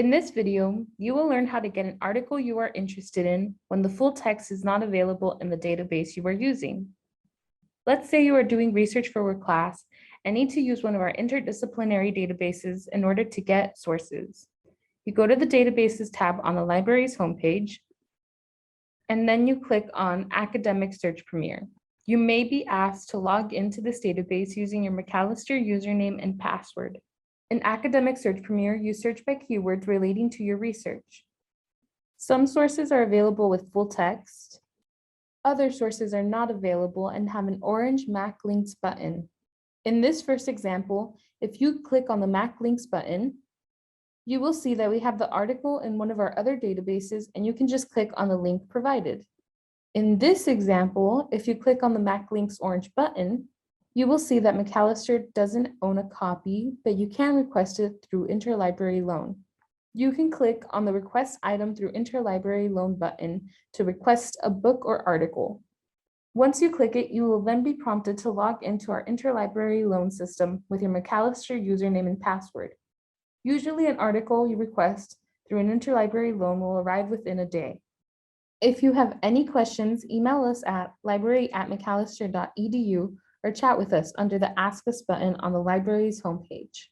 In this video, you will learn how to get an article you are interested in when the full text is not available in the database you are using. Let's say you are doing research for a class and need to use one of our interdisciplinary databases in order to get sources. You go to the Databases tab on the library's homepage, and then you click on Academic Search Premier. You may be asked to log into this database using your Macalester username and password. In Academic Search Premier, you search by keywords relating to your research. Some sources are available with full text. Other sources are not available and have an orange MacLinks button. In this first example, if you click on the MacLinks button, you will see that we have the article in one of our other databases, and you can just click on the link provided. In this example, if you click on the MacLinks orange button, you will see that Macalester doesn't own a copy, but you can request it through Interlibrary Loan. You can click on the Request Item through Interlibrary Loan button to request a book or article. Once you click it, you will then be prompted to log into our Interlibrary Loan system with your Macalester username and password. Usually an article you request through an Interlibrary Loan will arrive within a day. If you have any questions, email us at library@macalester.edu or chat with us under the Ask Us button on the library's homepage.